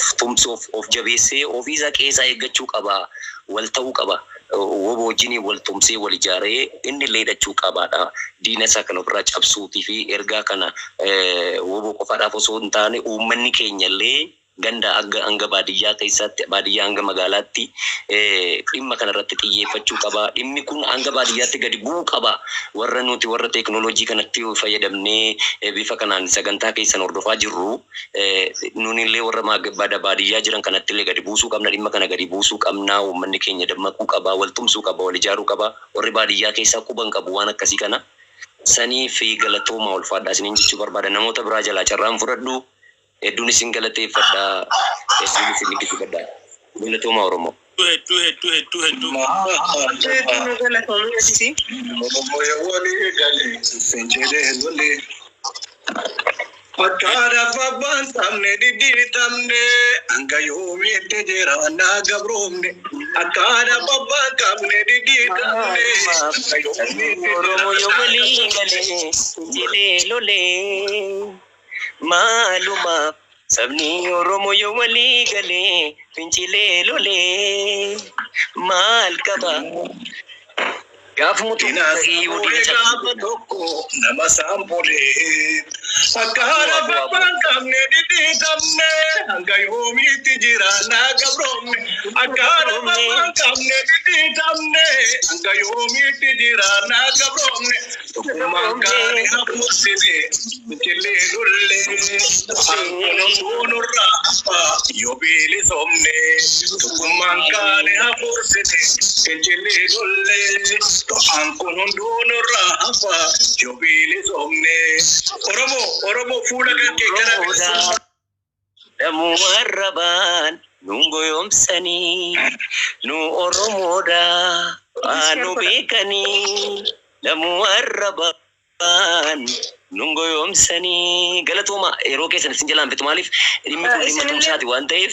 of jabeessee ofiisa keessaa eeggachuu qaba. Wal ta'uu qaba. Wobo wajjin wal tumsee wal ijaaree inni illee hidhachuu qabaadha. Diina isaa kan ofirraa cabsuutii fi ergaa kana wobo qofaadhaaf osoo hin taane uummanni keenya illee ganda hanga baadiyyaa keessatti baadiyyaa hanga magaalaatti dhimma kana irratti xiyyeeffachuu qaba. Dhimmi kun hanga baadiyyaatti gadi bu'uu qaba. Warra teknooloojii kanatti fayyadamnee bifa kanaan sagantaa keessan hordofaa jirru nuuni illee warra baadiyyaa jiran kanatti illee gadi buusuu qabna. Dhimma kana gadi buusuu qabna. Uummanni keenya dammaquu qaba, wal tumsuu qaba, wal ijaaruu qaba. Warri baadiyyaa keessaa quban qabu waan akkasii kana. Sanii fi galatooma ulfaadhaa isiniin jechuu barbaada. Namoota biraa jalaa carraan fudhadhu. Hedduun isin galateeffadha. Hedduun isin galateeffadha. Galatooma Oromoo. Akara babban samne didi tamne anga yomi tejera na gabromne akara babban kamne didi tamne anga yomi Oromo yobali gale jile lole maluma sabni Oromo yobali gale pinchile lole mal kaba Gaaf mutina doko nama sampole akara babban kamne didi tamne anga yomi tejera na gabromne akara babban kamne didi tamne anga yomi tejera na gabromne kumangani hamusine kille dulle angono donora yobili somne kumangani hamusine kille dulle angono donora yobili somne oromo fuula kake gara damu arraban nungo yomsani nu oromoda anu bekani damu arraban nungo yomsani galatoma yeroo keessan isin jalaan bitu maaliif dhimmi kun dhimma tumsaati waan ta'eef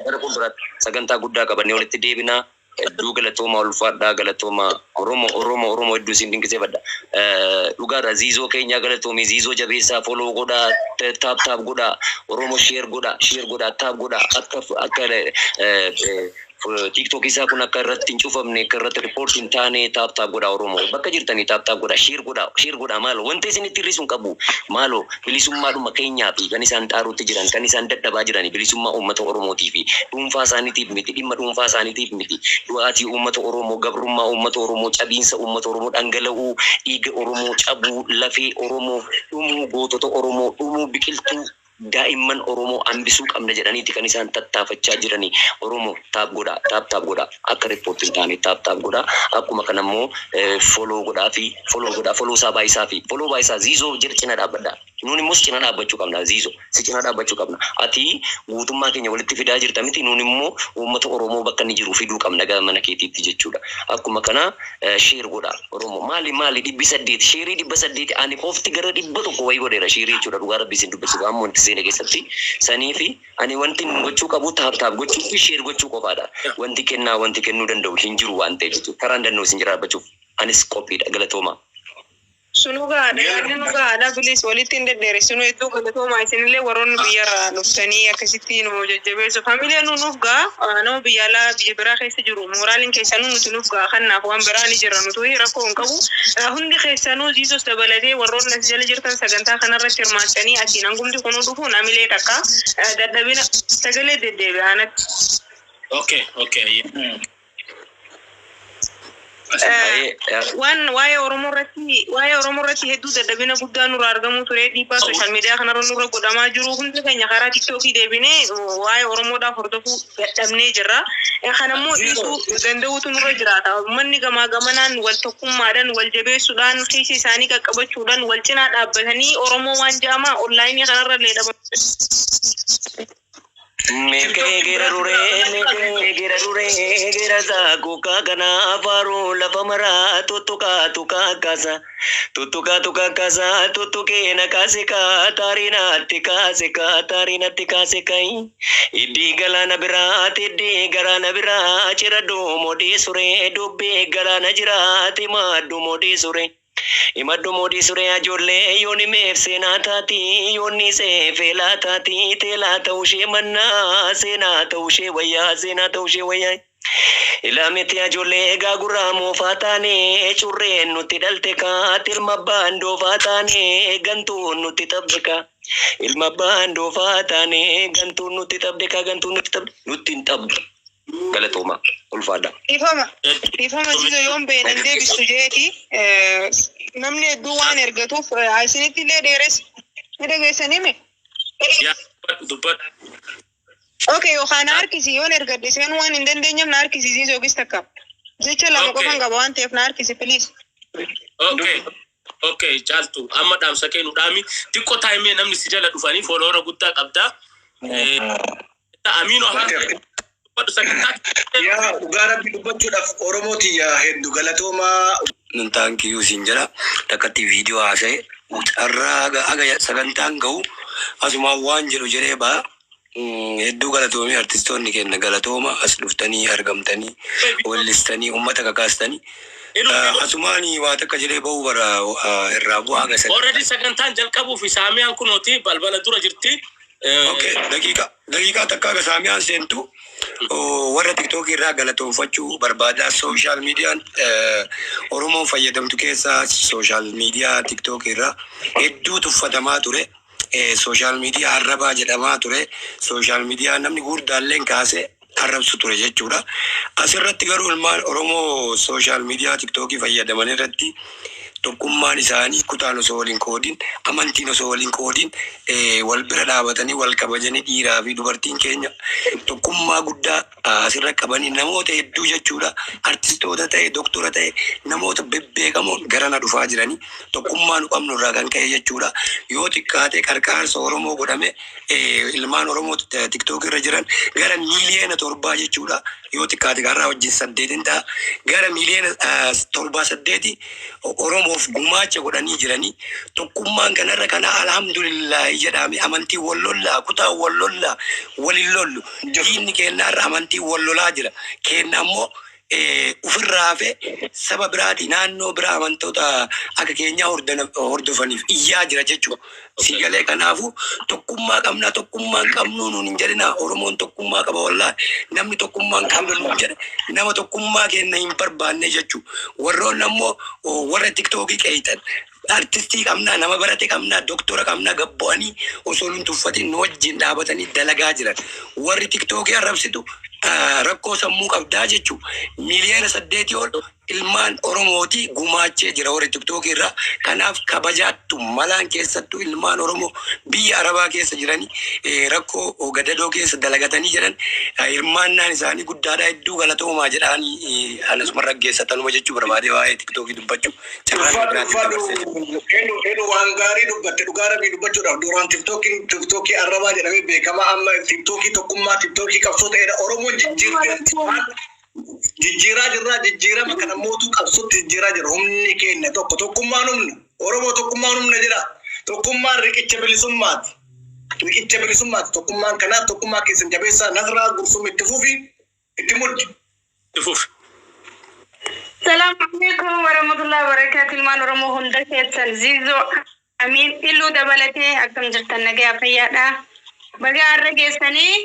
bara fuulduratti sagantaa guddaa qabannee walitti deebina. Hedduu galatooma ulfaadhaa galatooma Oromoo hedduu isin dinqisiifadha. Dhugaadha ziizoo keenya galatoomii ziizoo jabeessaa foloo godhaa taap godhaa Oromoo sheer godhaa taap godhaa akka TikTok isaa kun akka irratti hin cufamne akka irratti report hin taane taap godhaa Oromoo bakka jirtanii taap godhaa sheer godhaa maalo wanti isin itti hir'isuun qabu maalo bilisummaadhuma keenyaa fi kan isaan xaaruutti jiran kan isaan dadhabaa jiran bilisummaa uummata Oromootii fi dhuunfaa isaaniitiif miti dhimma dhuunfaa isaaniitiif miti du'aatii uummata Oromoo gabrummaa uummata Oromoo cabiinsa uummata Oromoo dhangala'uu dhiiga Oromoo cabuu lafee Oromoo dhumuu gootota Oromoo dhumuu biqiltuu daa'imman Oromoo hambisuu qabna jedhaniiti kan isaan tattaafachaa jiranii Oromoo taap godhaa akka report hin taane taap godhaa akkuma kanammoo follow isaa baayisaa ziizoo jira cina dhaabbadha nuuni immoo cina dhaabbachuu qabna ziizoo si cina dhaabbachuu qabna ati guutummaa keenya walitti fidaa jirta miti nuuni immoo uummata Oromoo bakka inni jiru fiduu qabna gara mana keetiitti jechuudha akkuma kana sheer godhaa Oromoo maali 800 sheerii 800 ani qofti gara 100 wayi godheera sheerii jechuudha dhugaa rabbii isin dubbachuu ammoo sene keessatti sanii fi ani wanti gochuu qabu taap gochuu fi sheer gochuu qofaadha wanti kennuu danda'u hin jiru waan ta'eef jechuudha karaan danda'u isin jira dhaabachuuf anis qophiidha galatooma Sunugaadha bilis walitti hin deddeeressinu hedduu galatooma isinillee warroonni biyyarraa dhuftanii akkasitti nu jajjabeessu familiin nuuf gaa nama biyya alaa biyya biraa keessa jiru moraaliin keessanuu nuti nuuf gaa kanaaf waan biraa ni jira nuti rakkoo hin qabu hundi keessanuu ziisos dabalatee warroonni as jala jirtan sagantaa kanarratti hirmaatanii asiin hangumti kunuu dhufuun amilee takka dadhabina sagalee deddeebi'aanatti. Okay. Waan waa'ee Oromoo irratti hedduu dadhabina guddaa nurraa argamu ture dhiibbaa sooshaal miidiyaa kanarra nurra godhamaa jiru hundi keenya karaa TikTokii deebinee waa'ee Oromoodhaaf hordofuu dadhabnee jirra. Kanammoo dhiisuu danda'uutu nurra jiraata. Uummanni gamaa gamanaan wal tokkummaadhaan wal jabeessuudhaan keessa isaanii qaqqabachuudhaan wal cinaa dhaabbatanii Oromoo waan jaamaa onlaayinii kanarra illee dhaban. Meke gira rure gira za kuka kana faru la pamara tutuka kasa tutuke na kasika tarina tikasikai idi galana bira chiradu modi sure dubbe galana jirati madu modi sure Imaddu moodii suree ajoollee yooni meef seenaa taati yoonni seefeelaa taati teelaa ta'uu ishee mannaa seenaa ta'uu ishee wayyaa seenaa ta'uu ishee wayyaa. Ilaamiti ajoollee egaa gurraa moofaa taane curreen nutti dhalte kaat ilma baandoofaa taane gantuun nutti tabbeka. Ilma baandoofaa taane gantuun nutti tabbeka gantuun nutti hin tabbe. Galatooma ulfaadha. Ifama jizo yoon beenan deebistu jeeti namni hedduu waan ergatuuf isinitti illee dheeres ni dhageessanii mi? Dubbadhu. Okay, yookaan harkisi yoon ergadde seen waan hin dandeenyeef na harkisiisiis yookiis takka. Jecha lama qofan qaba waan ta'eef na harkisi please. Okay, caaltu amma dhaamsa kennu dhaami xiqqoo taa'imee namni si jala dhufanii fooloora guddaa qabda. Amiinoo haa yaa dhugaa rabbi dubbachuudhaaf Oromooti yaa hedduu galatoomaa. Nantaan kiyyuu siin jala takkatti viidiyoo haasa'e carraa aga sagantaan ga'u asuma waan jedhu jedhee ba'a. Hedduu galatoomii artistoonni kenna galatooma as dhuftanii argamtanii wallistanii uummata kakaastanii. Asumaanii waa takka jedhee ba'uu bara irraa bu'aa agarsiisa. Already sagantaan jalqabuuf Saamiyaan kunooti balbala dura jirti. Okay, daqiiqaa takka aga Saamiyaan seentu warra TikTok irraa galatoomfachuu barbaada. Social media Oromoon fayyadamtu keessaa social media TikTok irraa hedduu tuffatamaa ture. Social media arrabaa jedhamaa ture. Social media namni guddaalleen kaasee arrabsu ture jechuudha. Asirratti garuu ilmaan Oromoo social media TikTok fayyadaman irratti tokkummaan isaanii kutaan osoo waliin qoodin amantiin osoo waliin qoodin wal bira dhaabatanii wal kabajanii dhiiraa fi dubartiin keenya tokkummaa guddaa asirra qabanii namoota hedduu jechuudha. Artistoota ta'e doktora ta'e namoota bebbeekamoon garana dhufaa jiranii tokkummaa nu qabnu irraa kan ka'e jechuudha. Yoo xiqqaate qarqaarsa Oromoo godhame ilmaan Oromoo TikTok irra jiran gara miiliyoona 7 jechuudha. Yoo xiqqaate garraa wajjin 8 ta'a gara miiliyoona 7 Oromoof gumaacha godhanii jiranii tokkummaan kanarra kana alhamdulillah jedhame amantii wallollaa kutaa wallollaa walin lollu diinni keenyaarra amantii wallolaa jira keenya ammoo ufirraa fe saba biraati naannoo biraa amantoota akka keenyaa hordofaniif iyyaa jira jechuudha. Sigalee kanaafu tokkummaa qabna tokkummaan qabnu nuun hin jedhina Oromoon tokkummaa qaba wallahi namni tokkummaan qabnu nuun jedhe nama tokkummaa keenya hin barbaanne jechuudha. Warroon ammoo warra TikTokii qeeyitan artistii qabna nama barate qabna doktora qabna gabbo'anii osoo nun tuffatin nu wajjin dhaabatanii dalagaa jiran warri TikTokii arrabsitu rakkoo sammuu qabdaa jechuudha. Miiliyoona 8 ol ilmaan Oromooti gumaachee jira warri TikTok irraa. Kanaaf kabajaattu malaan keessattuu ilmaan Oromoo biyya Arabaa keessa jiranii rakkoo gadadoo keessa dalagatanii jiran hirmaannaan isaanii guddaadha. Hedduu galatoomaa jedhanii anasuma raggeessatanuma jechuu barbaade waa'ee TikTokii dubbachuu. Hedduu waan gaarii dubbatte dhugaa rabbii dubbachuudhaaf duraan TikTokii Arabaa jedhamee beekama amma TikTokii tokkummaa TikTokii qabsoo ta'edha. Oromoo jijjiiraa jirra jijjiirama kana mootuu qabsutti jijjiiraa jira humni keenya tokkummaan humna Oromoo tokkummaan humna jira tokkummaan riqicha bilisummaati tokkummaan kanaaf tokkummaa keessan jabeessaa nasraa gursum itti fufi itti muddi Salam alaikum warahmatullahi wabarakatuh ilmaan Oromoo hunda keessan zizo amin illu dabalatee akkam jirtan nagaa fayyaadha bagaa har'a geessanii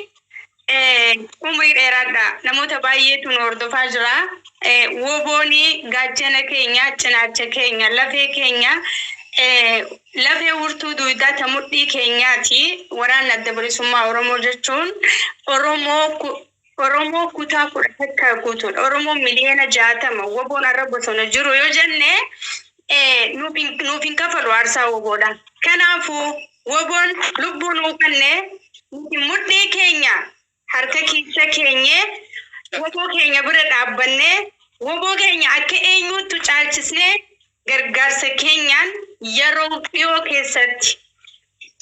umrii dheeraadha namoota baay'eetu nu hordofaa jira wobooni gaachana keenya cinaacha keenya lafee keenya lafee urtuu duudaa ta mudhii keenyaati waraana adda bilisummaa Oromoo jechuun Oromoo kutaa 10 guutuudha Oromoo miliyoona 60 woboon arra bosona jiru yoo jenne nuuf hin kafalu aarsaa woboodha kanaafuu woboon lubbuu nuu kenne mudhii keenya harka keessa keenya woboo keenya bira dhaabbanne woboo keenya akka eenyuutu caalchisne gargaarsa keenyaan yeroo dhiyoo keessatti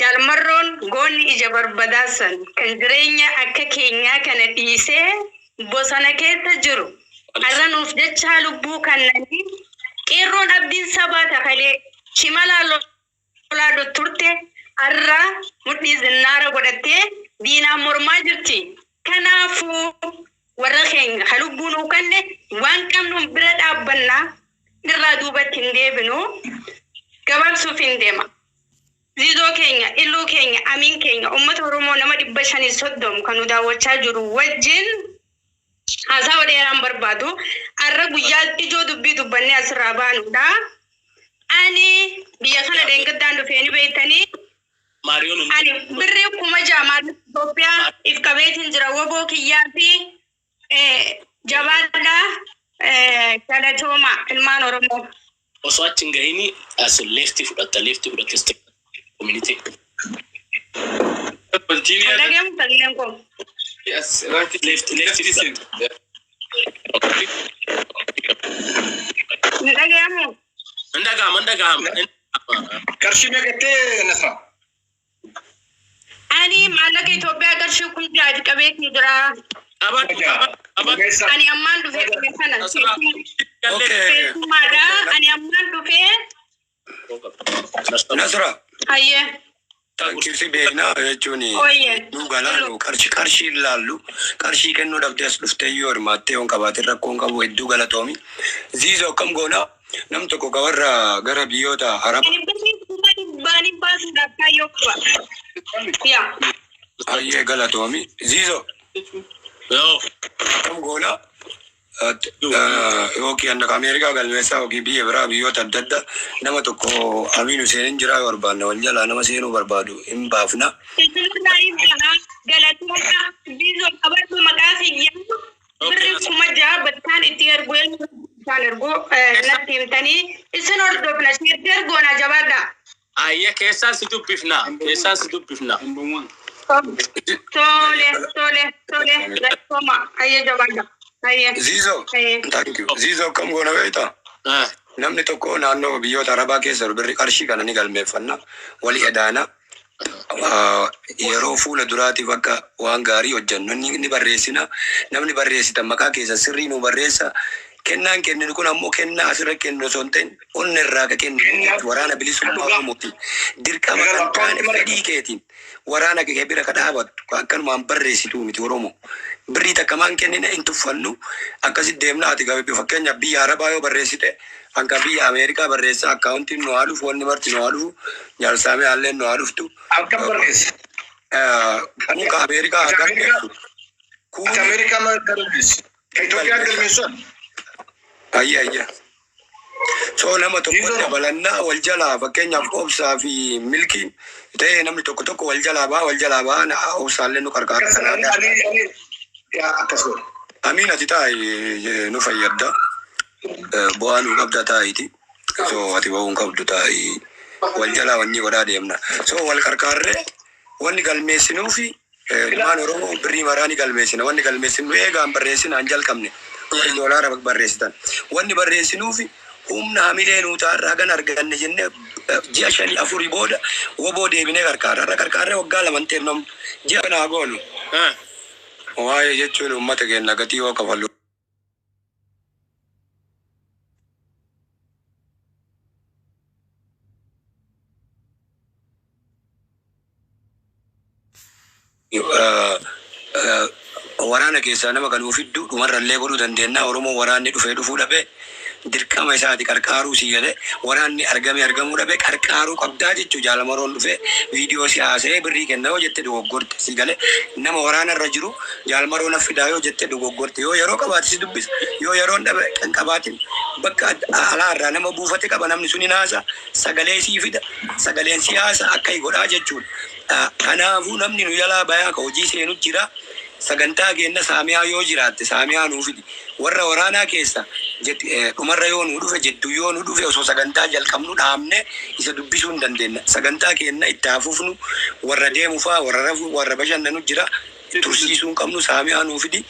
jaalmarroon goonni ija barbadaasan kan jireenya akka keenyaa kana dhiisee bosona keessa jiru har'a nuuf jecha lubbuu kannanii qeerroon abdiin sabaa takalee shimalaa lolaa turte har'a mudhii zinnaara godhattee diinaan mormaa jirti kanaafu warra keenya halubbuun kanne waan qabnu bira dhaabbannaa irraa duubatti hin deebinu gabaabsuuf hin deema. Ziizoo keenya, illuu keenya, amiin keenya, uummata Oromoo nama 530 kan nu daawwachaa jiru wajjin haasawa dheeraan barbaadu. Har'a guyyaa ijoo dubbii dubbannee asirraa baanudha. Ani biyya kana deengaddaan dhufee ni beektanii. Ani birrii 6,000 Itoophiyaa if qabeetiin jira woboo kiyyaa fi jabaadhaa galatooma ilmaan Oromoo. Osoo achi hin gahini as lefti fudhatte community. Dhaggeemu sagaleen koo. Yes, left listen. Dhaggeemu. Ndagama. Qarshii meeqattee Nasra? Ani maallaqa Itoophiyaa qarshii 6,000 qabeetii jira. Ani ammaan dhufee kana. Keessumaadha. Ani ammaan dhufee. Nasra. Hayyee. Tankisi beeknaa jechuun nu galaanu qarshii ilaallu qarshii kennuu dhabdee as dhuftee yoo hirmaattee yoon qabaate rakkoon qabu hedduu galatoomi. Ziizoo akkam goona nam tokko gabarra gara biyyoota Araba. Baani baasuudhaaf kaayyoo qaba. Hayyee galatoomi. Ziizoo. Akkam goona yookiin akka Ameerikaa galmeessaa yookiin biyya biraa biyyoota adda addaa nama tokko Amiin Hussein jiraa barbaadna wal jalaa nama seenuu barbaadu hin baafna. Galatoota Ziizoo qabatu maqaa kiyyaa birrii 6,000 bakkaan itti erguu natti himtanii isin hordofna siirti ergoona jabaadha. Ayya keessaan si dubbifna. Tole galatooma ayya jabaadha. Ziizoo, thank you. Ziizoo akkam goona beektaa? Namni tokko naannoo biyyoota Arabaa keessa birrii qarshii kana ni galmeeffanna. Walii edaana. Yeroo fuula duraatiif akka waan gaarii hojjennu ni barreessina. Namni barreessitan maqaa keessa sirrii nu barreessa. Kennaan kenninu kun ammoo kennaa asirra kennu osoo hin ta'in onni irraa ka kennu waraana bilisummaa Oromooti. Dirqama kan taane fedhii keetiin waraana kee bira ka dhaabattu akkanumaan barreessituu miti Oromoo. Birrii takkamaan kennina hin tuffannu akkasitti deemna ati gabe fakkeenyaaf biyya Arabaa yoo barreessite akka biyya Ameerikaa barreessa akkaawuntiin nu haa dhufu wanni marti nu haa dhufu jaalsaamee haalleen nu haa dhuftu. Akka barreessa. Muka Ameerikaa galmeessu. Akka Ameerikaa galmeessu. Itoophiyaa galmeessu. Ayya. So nama tokko dabalannaa wal jalaa fakkeenyaaf obsaa fi milkiin ta'ee namni tokko wal jalaa baa obsaallee nu qarqaara kanaa. Amiin ati taa'e nu fayyadda. Bu'aa nu qabda taa'iti. So ati ba'uun qabdu taa'e wal jalaa wanni godhaa deemna. So wal qarqaarree wanni galmeessinuu fi ilmaan Oromoo birrii maraa ni galmeessina. Wanni galmeessinu eegaan barreessinaan jalqabne. Doolaara barreessitan. Wanni barreessinuufi humna hamilee nuutaarraa kan arganne jenne ji'a 5-4 booda woboo deebinee qarqaarree waggaa 2 teemnam ji'a kanaa goonu. Waa'ee jechuun uummata keenya gatii yoo kafallu. Waraana keessaa nama kan ufiddu dhumarrallee godhuu dandeenya. Oromoo waraanni dhufuu dhabe dirqama isaati qarqaaruu si jedhe waraanni argamuu dhabe qarqaaruu qabdaa jechuu jaalamaroon dhufe viidiyoo siyaasee birrii kenna yoo jette dogoggorte si gale nama waraanarra jiru jaalamaroon affidaa yoo jette dogoggorte yoo yeroo qabaate si dubbisa yoo yeroon dhabe kan qabaatin bakka alaarraa nama buufate qaba namni suni naasa sagalee sii fida sagaleen siyaasa akka godhaa jechuudha. Kanaafuu namni nu jalaa bayaa ka hojii seenu jira. Sagantaa keenya saamiyaa yoo jiraatte saamiyaa nuu fidi. Warra waraanaa keessa dhumarra yoo nu dhufe jettu yoo nu dhufe osoo sagantaa jalqabnu dhaabne isa dubbisuu hin dandeenya. Sagantaa keenya itti hafuufnu warra deemu fa'aa warra rafu warra bashannanu jira. Tursiisuu hin qabnu saamiyaa nuu fidi.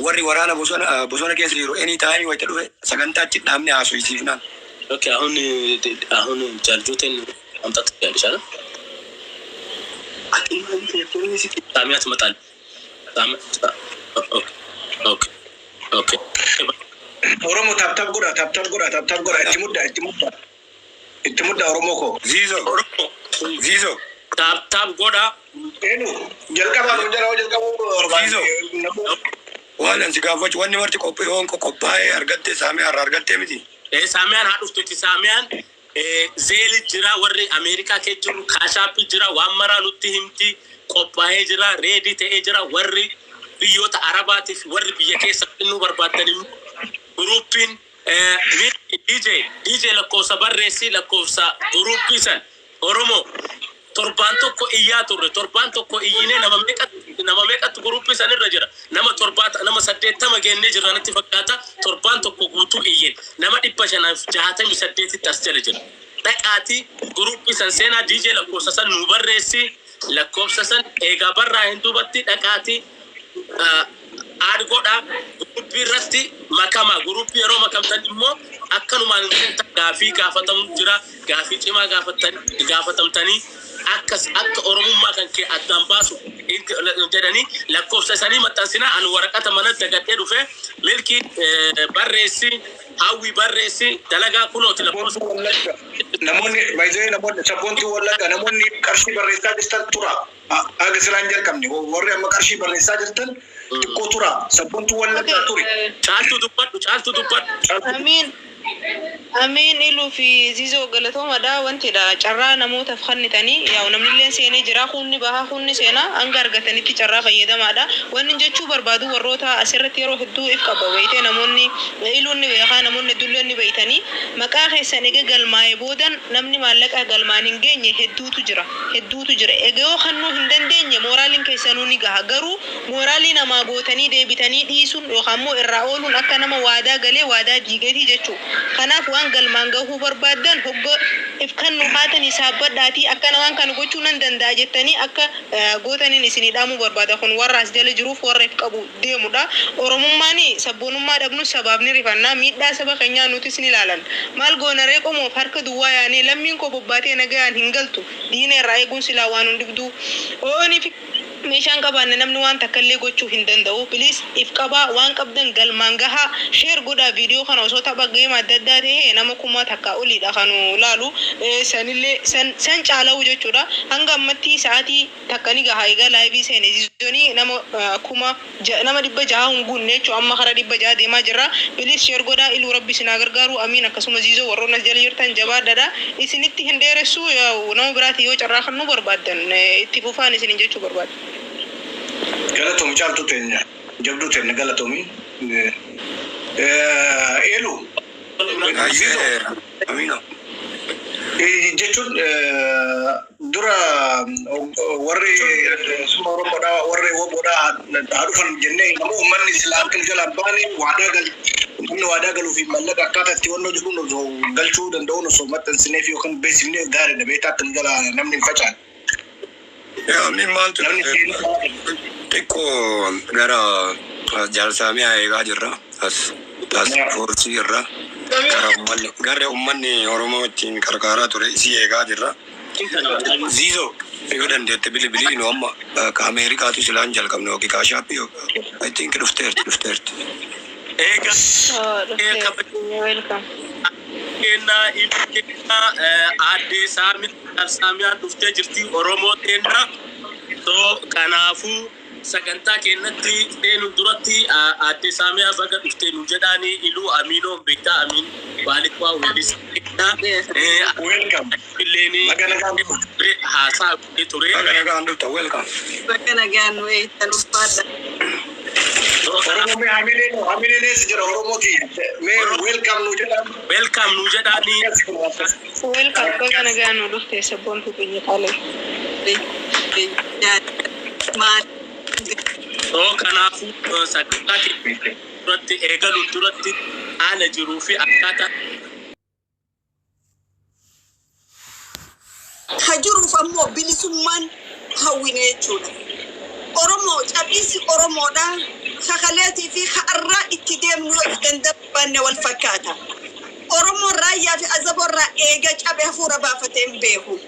Warri waraana bosona keessa jiru anytime wayita dhufe sagantaa achi dhaabne haasofsiifnaan. Okay, ahun jaljuuteen amtatu yaadishaadha. Saamiyaa tumataan. Okay. Oromoo taap godha itti mudda Oromoo ko. Ziizoo. Taap godha. Jalqabaa waan ansi gaafachuu wanni marti qophaa'ee argatte saamee har'a argattee miti. Saamiyaan haa dhuftutti Saamiyaan zeeli jira warri Ameerikaa kee jiru kaashaappii jira waan maraa nutti himti qophaa'ee jira reedii ta'ee jira warri biyyoota Arabaatiif warri biyya keessa nu barbaadan gruupiin DJ lakkoofsa barreessi lakkoofsa gruupii san Oromoo torban tokko iyyaa turre torban tokko iyyine nama meeqatu gruupii san irra jira nama 80 geenne jira natti fakkaata torban tokko guutuu iyyin nama 568 as jala jira dhaqaati gruupii san seenaa DJ lakkoofsa san nu barreessi lakkoofsa san eegaa barraa hin duubatti dhaqaati argoodha gruupii irratti makama gruupii yeroo makamtan immoo akkanumaan gaafii gaafatamu jira gaafii cimaa gaafatamtanii akka Oromummaa kan kee addaan baasu jedhanii lakkoofsa isaanii maxxansina an waraqata mana dagadhee dhufe milkii barreessi hawwi barreessi dalagaa kunooti lakkoofsa namoonni sabboontii Wallagga namoonni qarshii barreessaa jirtan tura aga silaan jalqabne warri amma qarshii barreessaa jirtan xiqqoo tura sabboontii Wallaggaa turi caaltu dubbadhu Amin ilu fi Zizo galatooma wantidha carraa namoota fannitanii yaa namnillee seenee jira kunni baha kunni seena hanga argatanitti carraa fayyadamaadha wanni jechuu barbaadu warroota asirratti yeroo hedduu if qaba wayitee namoonni iluunni beekaa namoonni dullonni beeytanii maqaa keessan ege galmaa'ee boodan namni maallaqa galmaan hin geenye hedduutu jira egoo kannuu hin dandeenye moraaliin keessanuu ni gaha garuu moraalii namaa gootanii deebitanii dhiisuun yookaan immoo irraa ooluun akka nama waadaa galee waadaa diigeetii jechuu kanaaf waan galmaan gahuu barbaadan hoggo if kan nu haatan isaabbadhaati akka namaan kan gochuu nan danda'a jettanii akka gootaniin isinii dhaamuu barbaada kun warra as jala jiruuf warra if qabu deemudha oromummaani sabboonummaa dhabnu sabaabni rifannaa miidhaa saba keenyaa nutis ni ilaalan maal goonaree qomoof harka duwwaa yaanii lammiin koo bobbaatee nagayaan hin galtu diina irraa eeguun silaa waan hundibduu ooniif meeshaan qabaanne namni waan takkallee gochuu hin danda'u please if qabaa waan qabdan galmaan gahaa share godhaa viidiyoo kana osoo tapha geema adda addaa ta'e nama kuma takka oliidha kanu laalu sanillee san caala'u jechuudha hanga ammatti sa'aatii takka ni gahaa egaa laayivii seene zizoonii nama kuma nama 600 hin guunne jechuudha amma kara 600 deemaa jirra please share godhaa iluu rabbi sinaa gargaaru amiin akkasuma zizoo warroon as jala jirtan jabaadhaadha isinitti hin dheeressu nama biraati yoo carraa kan nu barbaadan itti fufaan isinin jechuu barbaada galatoom caaltu teenya jabdu teenya galatoomi elu amina jechuun dura warri suma Oromoodha warri woboodha haa dhufan jennee nama uummanni silaa kan jala baane waadaa galuu fi mallaqa akkaataa itti wannoo jiruun galchuu danda'uun osoo maxxansineef yookaan beeksifneef gaariidha beektaa akkan jala namni hin facaan. Min maaltu xiqqoo gara jaarsaamii eegaa jirra as foorsii irra gara uummanni Oromoo ittiin gargaaraa ture isii eegaa jirra. Zizo yoo dandeette bilbilii nu amma ka Ameerikaatu silaan jalqabne yookiin kaashaappii I think dhufteerti. welcome kenna adde Saamiyaan dhuftee jirti Oromoo tenna so kanaafu sagantaa kennatti seenu duratti adde Saamiyaa baga dhuftee nu jedhaani iluu Amiinoo beektaa Amiin Baalikwa Welis welcome Billeni haasaa ture welcome Bakana gaan way tanufada. Oromoo mee hamilee si jira Oromooti mee welcome nu jedhaani welcome bakana gaan nu dhuftee sabboontu biyya kale so kanaafu sagantaa duratti eegaluun duratti haala jiruu fi akkaataa hajuruuf ammoo bilisummaan hawwine jechuudha. Oromoo cabiisi Oromoodha kakaleetii fi har'a itti deemnu yoo dandabanne wal fakkaata. Oromoo raayyaa fi azaborraa eega cabee hafuura baafatee hin beeku.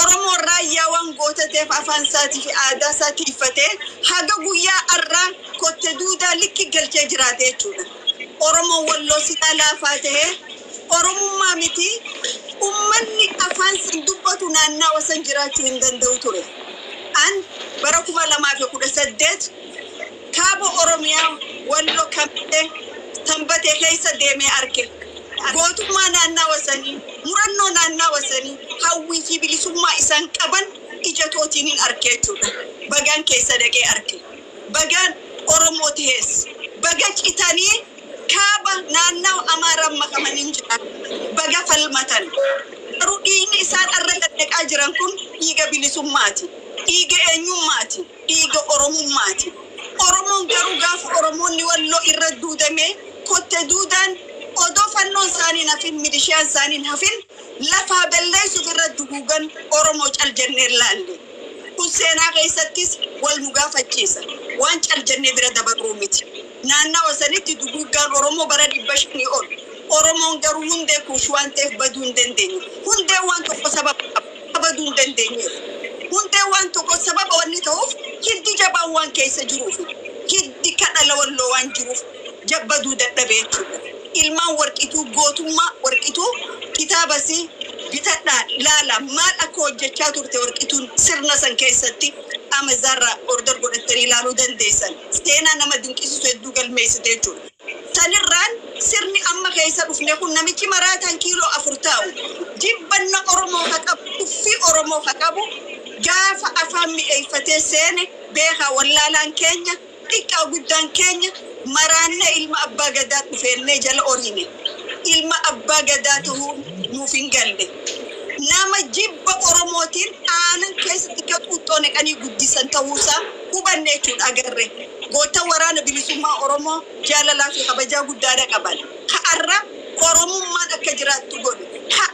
Oromoo raayyaa waan gootateef afaan isaatii fi aadaa isaa tiifatee haga guyyaa har'aa kotte duudaa likki galchee jiraate jechuudha. Oromoo walloo sitaa laafaa ta'ee Oromummaa miti ummanni afaan sin dubbatu naannawaa san jiraachuu hin danda'u ture. An bara 2018 kaaba Oromiyaa walloo kamtee tambatee keessa deemee arge. gootummaa naannawa sanii murannoo naannawa sanii hawwii fi bilisummaa isaan qaban ija tootiin hin arge jechuudha. Bagaan keessa dhaqee arge. Bagaan Oromoo tees. Baga citanii kaaba naannawa Amaaraan makamanii jiran. Baga falmatan. Garuu dhiigni isaan irra dhaqaa jiran kun dhiiga bilisummaati. Dhiiga eenyummaati. Dhiiga Oromummaati. Oromoon garuu gaafa Oromoonni walloo irra duudame kotte duudaan odoo fannoon isaanii hafin milishaan isaanii hafin lafaa balleessuuf irra duguugan Oromoo cal jennee laalle. Kun seenaa keessattis wal nu gaafachiisa. Waan cal jennee bira dabaruu miti. Naannawa sanitti duguugaan Oromoo bara 500 ol. Oromoon garuu hundee kuush waan ta'eef baduu hin dandeenye. Hundee waan tokko sababa baduu hin dandeenye. Hundee waan tokko sababa wanni ta'uuf hiddi jabaan waan keessa jiruuf hiddi kadhala walloo waan jiruuf jabbaduu dadhabee jechuudha. Ilmaan warqituu gootummaa warqituu kitaabasi bitadhaan ilaala maal akka hojjechaa turte warqituun sirna san keessatti amazarra order godhattanii ilaaluu dandeessan. Seenaa nama dinqisiisu hedduu galmeessite jechuudha. Sanirraan sirni amma keessa dhufne kun namichi maraataan kiiloo 4 taa'u jibbanna Oromoo haa qabu uffii Oromoo haa qabu gaafa afaan mi'eeffatee seene beekaa wallaalaan keenya xiqqaa guddaan keenya maraanne ilma abbaa gadaa dhufeennee jala oriine ilma abbaa gadaa ta'uu nuuf hin galle nama jibba Oromootiin aanan keessatti gaxuuxxoo neqanii guddisan ta'uusaa hubanne jechuudha agarre. Goota waraana bilisummaa Oromoo jaalalaa fi kabajaa guddaadha qaban. Har'a Oromummaan akka jiraattu godhu.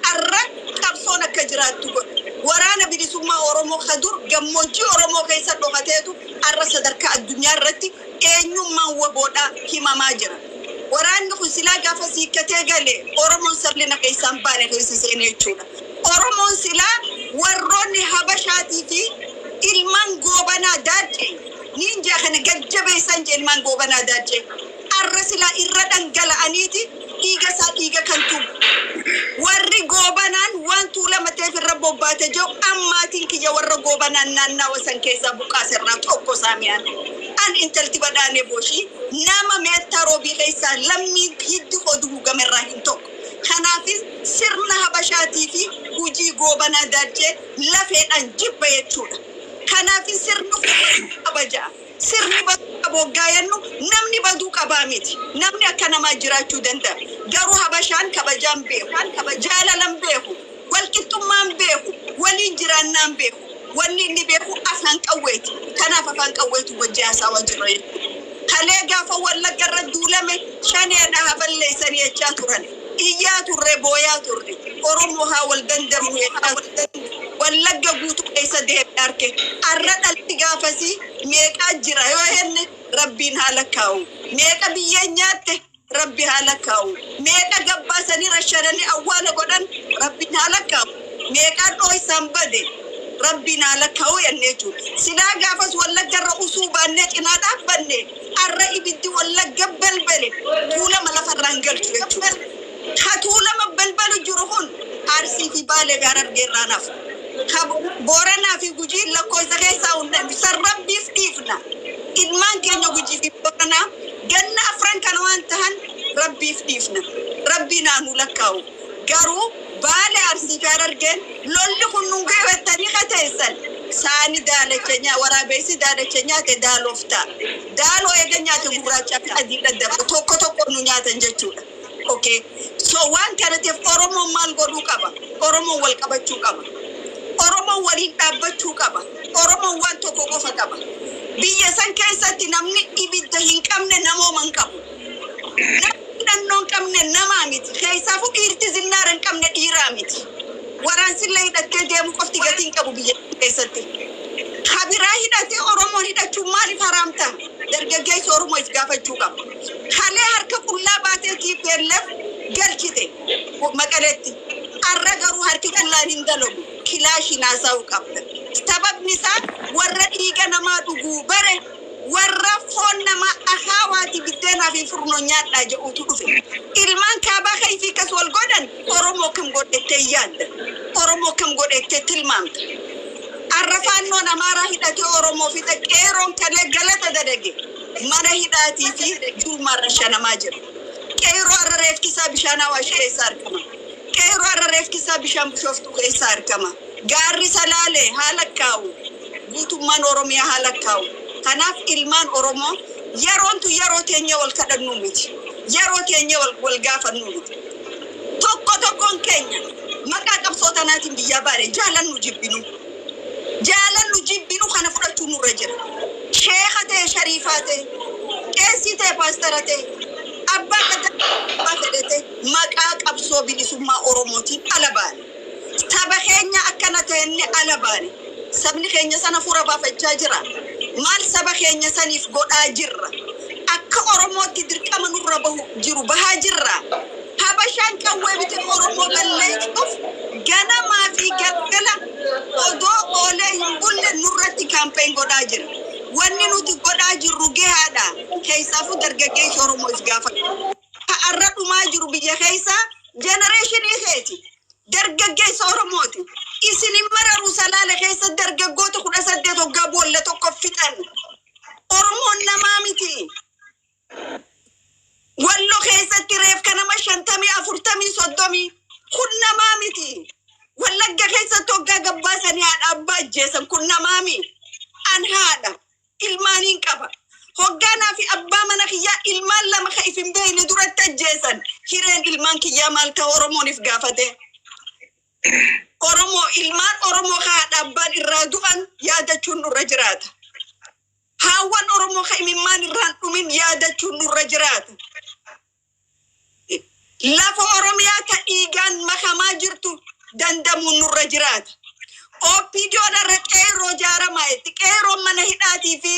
Har'a qabsoon akka jiraattu godhu. Waraana bilisummaa Oromoo hadur gammoojjii Oromoo keessa dhokateetu har'a sadarkaa addunyaa irratti eenyummaan waboodhaa himamaa jira. Waraanni kun silaa gaafa siikkatee galee Oromoon sablina keessaan baane keessa seenee jechuudha. Oromoon silaa warroonni Habashaatii fi ilmaan goobanaa daadhee ninja kana gajjabeessan ilmaan goobanaa daadhee har'a silaa irra dhangala'aniiti dhiiga isaa dhiiga kan tubu. Warri goobanaan waan tuulama ta'eef irra bobbaate jiru ammaatiin kiyya warra goobanaan naannawa san keessaa buqaaserraa tokko saamiyaan. An intalti badhaanee booshii nama meettaa roobii keessaa lammii hiddi oduu gamerraa hin tokko. Kanaafis sirna Habashaatii fi hujii goobanaa daadhee lafeedhaan jibba jechuudha. Kanaafis sirni kabajaa. Sirni baduu qaboggaa yennu namni baduu qabaa miti. Namni akka namaa jiraachuu danda'a. Garuu Habashaan kabajaan beeku, jaalalan beeku, walqixxummaan beeku, waliin jiraannaan beeku. Wanni inni beeku afaan qawweeti. Kanaaf afaan qawweetu wajjin haasawaa jira. Kalee gaafa wallagga irra duulame shaneedha haballeessanii jechaa turan. Iyyaa turre booyaa turre. Oromoo haa wal dandamnu wallagga guutuu keessa deemee arge. Har'a dhalli gaafasii meeqaa jira yoo jenne rabbiin haala kaa'u. Meeqa biyyeen nyaatte rabbi haala kaa'u. Meeqa gabbaasanii rashadanii awwaala godhan rabbiin haala kaa'u. Meeqaa dhooysaan bade rabbiin haala kaa'u jennee jiru. Silaa gaafas wallagga irra usuu baannee cinaa dhaabbanne har'a ibiddi wallagga balbale tuulama lafarraan galchu jechuudha. Tuulama balbalu jiru kun Arsii fi Baalee fi Harargee irraa naaf. Booranaa fi Gujii lakkoofsa keessaa hundaan sarrabbiif dhiifna. Ilmaan keenya Gujii fi Booranaa ganna afran kana waan ta'an rabbiif dhiifna. Rabbiin haanu lakkaa'u. Garuu Baalee Arsii fi Harargeen lolli kun nu geewattanii qateessan. Saani daalacha nyaa waraabessi daalacha nyaate daaloof ta'a. Daaloo eega nyaate gurraachaa fi adii daddarba tokko tokko nu nyaatan jechuudha. Okay. So waan kanateef Oromoon maal godhuu qaba? Oromoon wal qabachuu qaba. Oromoon waliin dhaabbachuu qaba. Oromoon waan tokko qofa qaba. Biyya san keessatti namni ibidda hin qabne namooma hin qabu. Namni dhannoo hin qabne namaa miti. Keessaafuu dhiirti zinnaara hin qabne dhiiraa miti. Waraansillee hidhattee deemu qofti gatii hin qabu biyya keessatti. Kabiraa hidhatee Oromoon hidhachuun maaliif haraamta? Dargaggeessi Oromoo if gaafachuu qaba. Halee harka qullaa baatee TPLF galchite Maqaleetti. Har'a garuu harki qallaan hin dalagu. Kilaashii naasaa'uu qabda. Sababni isaa warra dhiiga namaa dhuguu bare warra foon namaa akaawaati biddeenaa fi furnoo nyaadhaa jedhuutu dhufe. Ilmaan kaabaa kayfii kas wal godhan Oromoo kam godhettee yaadda. Oromoo kam godhettee tilmaamta. Arrafaannoon Amaaraa hidhatee Oromoo fi qeeroon kalee galata dadage mana hidhaatii fi duumarra shanamaa jira. Qeerroo arreef kisaa bishaan Awaash keessa argama. Qeerroo arreef kisaa bishaan Bishooftuu keessa argama. Gaarri Salaalee haala kaa'u. Guutummaan Oromiyaa haala kaa'u. Kanaaf ilmaan Oromoo yeroo teenya wal kadhannu miti. Yeroo teenya wal gaafannu miti. Tokkoon keenya maqaa qabsoo tanaatiin biyyaa baane jaalannu jibbinu kana fudhachuu nurra jira. Sheekha ta'e Shariifaa ta'e qeessii ta'e paastara ta'e abbaa gadaa fedhate maqaa qabsoo bilisummaa Oromootiin ala baane. Saba keenya akkana ta'enne ala baane. Sabni keenya sana fura baafachaa jira. Maal saba keenya saniif godhaa jirra. Akka Oromootti dirqama nurra bahaa jirra. Habashaan qawwee biti Oromoo balleessuuf ganamaa fi galgala odoo oolee hin bulle nurratti kaampeen godhaa jira. Wanni nuti godhaa jirru gahaadha. Keessaafuu dargaggeessi Oromoof gaafa. Har'a dhumaa jiru biyya keessa jenereeshinii keeti. Dargaggeessi Oromooti. Isin mararu Salaale keessa dargaggoota 18 hoggaa boolla tokko fixan. Oromoon namaa miti. Wallo keessatti reef kanama 50 40 30 kun namaa miti. Wallagga keessatti hoggaa gabbaasanii haadha abbaa ajjeesan kun namaa miti. An haadha ilmaaniin qaba. Hoggaanaa fi abbaa mana kiyyaa ilmaan lama ka ifin beeyne duratti ajjeesan. Hireen ilmaan kiyyaa maal ta'u Oromooniif gaafate. Ilmaan Oromoo haadha abbaan irraa du'an yaadachuun nurra jiraata. Haawwan Oromoo ka imimmaan irraan dhumin yaadachuun nurra jiraata. Lafa Oromiyaa ka dhiigaan makamaa jirtu dandamuun nurra jiraata. Oppiidiyoon irra qeerroo jaaramaa itti qeerroon mana hidhaatii fi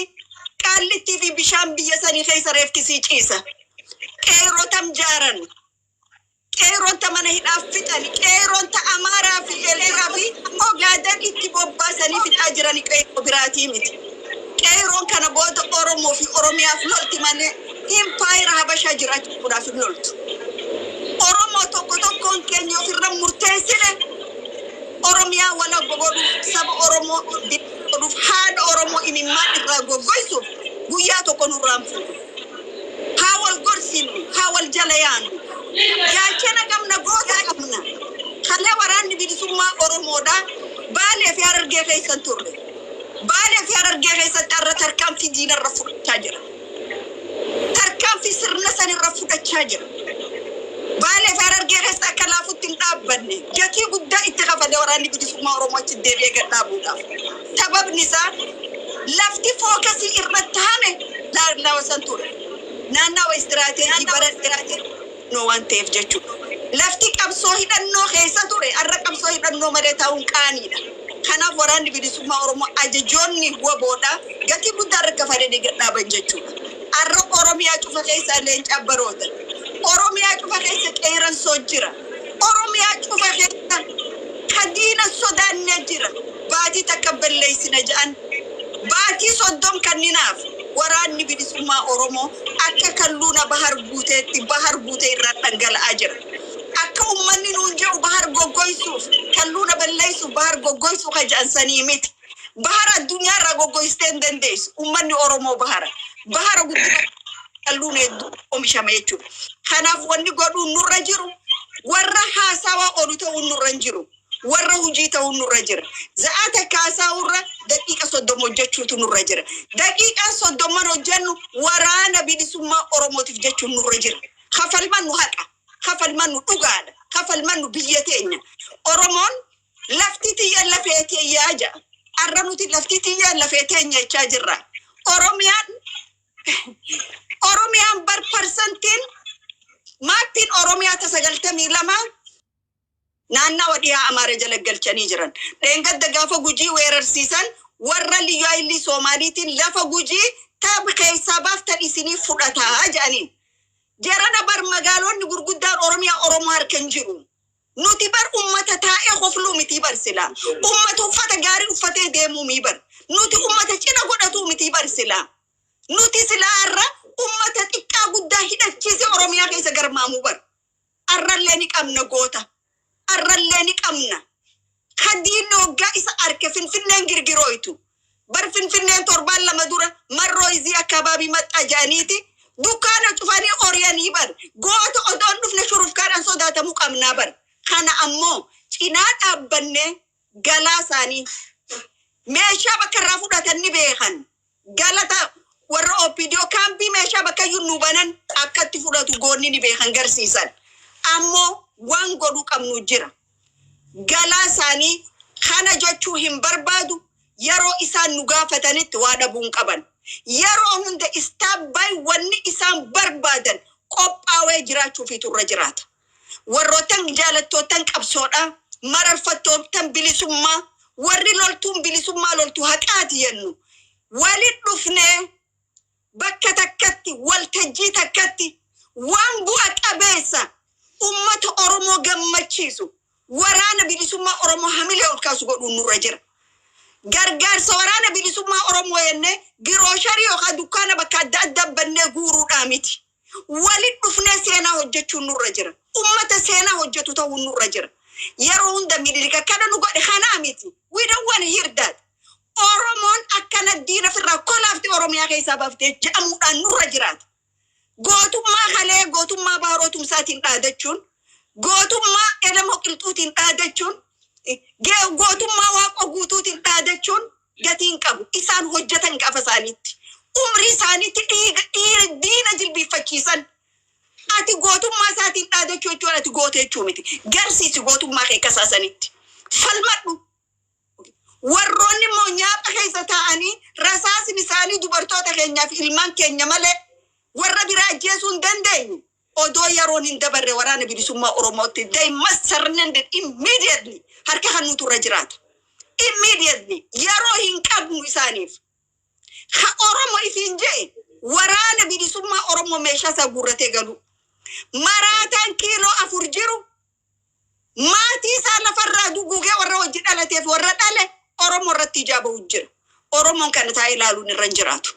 qaallittii fi bishaan biyya sanii keessa reefkisii ciisa. Qeerroo tam jaaran. Qeerroon ta mana hidhaaf fixani. Qeerroon ta Amaaraa fi Eertiraa fi Ogaaden itti bobbaasanii fixaa jirani qeerroo biraatii miti. Qeerroon kana booda Oromoo fi Oromiyaaf lolti malee impaayira Habashaa jiraachuudhaaf hin loltu. Oromoo tokkoon keenya ofirra murteessine Oromiyaa wala godhuuf saba Oromoo godhuuf haadha Oromoo imimmaan irraa goggoysuuf guyyaa tokko nurraan fuudhu. Haa wal gorsinu, haa wal jala yaanu. Yaachana qabna goota qabna. Kalee waraanni bilisummaa Oromoodhaa Baalee fi Harargee keessan turre. Baalee fi Harargee keessatti irra tarkaanfii diinarra fudhachaa jira. Tarkaanfii sirna sanirra fudhachaa jira. Baalee fi Harargee keessa akka laafutti hin dhaabbanne gatii guddaa itti kafalee waraanni bilisummaa Oromoo achi deebi'ee gad dhaabuudhaaf. Sababni isaa lafti fookasii irratti hame laawwa san ture. Naannawa istiraateejii bara istiraateejii no waan ta'eef jechuudha. Lafti qabsoo hidhannoo keessa ture har'a qabsoo hidhannoo malee ta'uun qaaniidha. Kanaaf waraanni bilisummaa Oromoo ajajoonni waboodhaa gatii guddaa irra kafalee gad dhaaban jechuudha. Har'a Oromiyaa cufa keessa leencaa baroota. Oromiyaa cufa keessa qeeransoo jira. Oromiyaa cufa keessa kadiina sodaannee jira. Baatii takka balleessina jedhan. Baatii 30 kanninaaf waraanni bilisummaa Oromoo akka kalluuna bahar guutee irraa dhangala'aa jira. Akka uummanni nuun jedhu bahar goggoysuuf kalluuna balleessuuf bahar goggoysuu ka ja'ansanii miti. Bahara addunyaa irraa goggoystee hin dandeessu. Uummanni Oromoo bahara guddaa kalluuna hedduu oomishama jechuudha. Kanaaf wanni godhuun nurra jiru warra haasawaa olu ta'uun nurra hin jiru. Warra hojii ta'uun nurra jira. Za'aata kaasaa'urra daqiiqa 30 hojjechuutu nurra jira. Daqiiqa 30 hojjennu waraana bilisummaa Oromootiif jechuun nurra jira. Kafalman nu haqa. Kafalman nu dhugaadha. Kafalman nu biyya teenya. Oromoon lafti tiyya lafee teeyyaa ja'a. Har'a nuti lafti tiyya lafee teenya jechaa jirra. Oromiyaan bar parsantiin maappiin Oromiyaa ta 92 naannawa dhiyaa Amaara jala galchanii jiran. Dheengadda gaafa Gujii weerarsiisan warra Liyyuu Haayilii Soomaaliitiin lafa Gujii taaba keessaa baaftan isinii fudhataa jedhaniin. Jarana bar magaalonni gurguddaan Oromoo harkan jiru. Nuti bar ummata taa'ee hofluu miti bar silaa. Ummata uffata gaarii uffatee deemuu mi bar. Nuti ummata cina godhatuu miti bar silaa. Nuti silaa irra ummata xiqqaa guddaa hidhachiise Oromiyaa keessa garmaamuu bar. Arrallee ni qabna goota. Arrallee ni qabna. Kadiinni hoggaa isa arke Finfinneen girgirooytu. Bar Finfinneen 7 dura marroo izii akkabaabii maxxaa jedhaniiti Dukkaana cufanii Oriyanii bar. Goota odoon dhufne shurufkaadhaan sodaatamu qabnaa bar. Kana ammoo cinaa dhaabbanne galaa isaanii meeshaa bakka irraa fudhatan ni beekan. Galata warra OPDO kaambii meeshaa bakka yunnu banan akkatti fudhatu goonni ni beekan garsiisan. Ammoo waan godhu qabnu jira. Galaa isaanii kana jechuu hin barbaadu. Yeroo isaan nu gaafatanitti waa dhabuun qaban. Yeroo hunda istaabbaay wanni isaan barbaadan qophaawee jiraachuuf turra jiraata. Warrootan jaalattoottan qabsoodha. Mararfattootan bilisummaa. Warri loltuun bilisummaa loltu haqaati yennu. Walit dhufnee bakka takkatti waltajjii takkatti waan bu'a qabeessa ummata Oromoo gammachiisu waraana bilisummaa Oromoo hamilee ol kaasu godhuun nurra jira. Gargaarsa waraana bilisummaa Oromoo yenne girooshari yookaan dukkaana bakka adda addaa bannee guuruudhaa miti. Walit dhufnee seenaa hojjechuun nurra jira. Ummata seenaa hojjetu ta'uun nurra jira. Yeroo hunda Minilika kana nu godhe kanaa miti. We don't want to hear that. Oromoon akkana diina firraa kolaafti Oromiyaa keessaa baaftee jedhamuudhaan nurra jiraata. Gootummaa kalee gootummaa baarootumsaatiin dhaadachuun, gootummaa elemoo qilxuutiin dhaadachuun, gootummaa waaqa guutuutiin dhaadachuun gatiin qabu. Isaan hojjetan gaafa isaaniitti. Umrii isaaniitti diina jilbiiffachiisan. Ati gootummaa isaatiin dhaadachuu jechuun ati goote jechuu miti. Garsiisi gootummaa kee kasaasanitti. Falmadhu. Warroonni immoo nyaapha keessa taa'anii rasaasni isaanii dubartoota keenyaaf ilmaan keenya malee warra biraa ajjeesuu hin dandeenye. Odoo yeroon hin dabarre waraana bilisummaa Oromootti they must surrender immediately. Harka kan nuti irra jiraata. Immediately. Yeroo hin qabnu isaaniif. Ha Oromoo ifiin jee waraana bilisummaa Oromoo meeshaa isaa guurratee galu. Maraataan kiiloo 4 jiru. Maatii isaa lafarraa dugugee warra hojii dhalateef warra dhale Oromoo irratti ijaaba hojjira. Oromoon kana taa'ee ilaaluun irra hin jiraatu.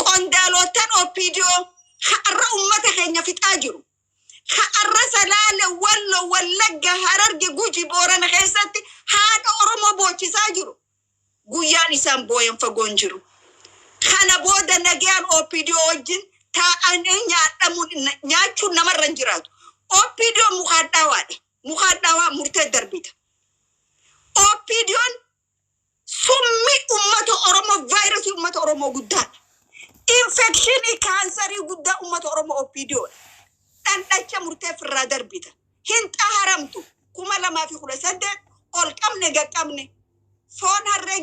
Qondaalootaan OPDO har'a ummata keenya fixaa jiru. Har'a Salaale Wallo Wallagga Hararge Guji Boorana keessatti haadha Oromoo boochisaa jiru. Guyyaan isaan booyan fagoon jiru. Kana booda nagaan OPDO wajjin taa'anii nyaachuun namarra hin jiraatu. OPDO mukaadhaawaadha. Mukaadhaawaa murtee darbita. OPDO'n summi ummata Oromoo vaayirasii ummata Oromoo guddaa. Infekshinii kaansarii guddaa ummata Oromoo OPDO. Dhandhacha murtee firraa darbita. Hin xaharamtu 2018 ol qabne gaqqabne foon harree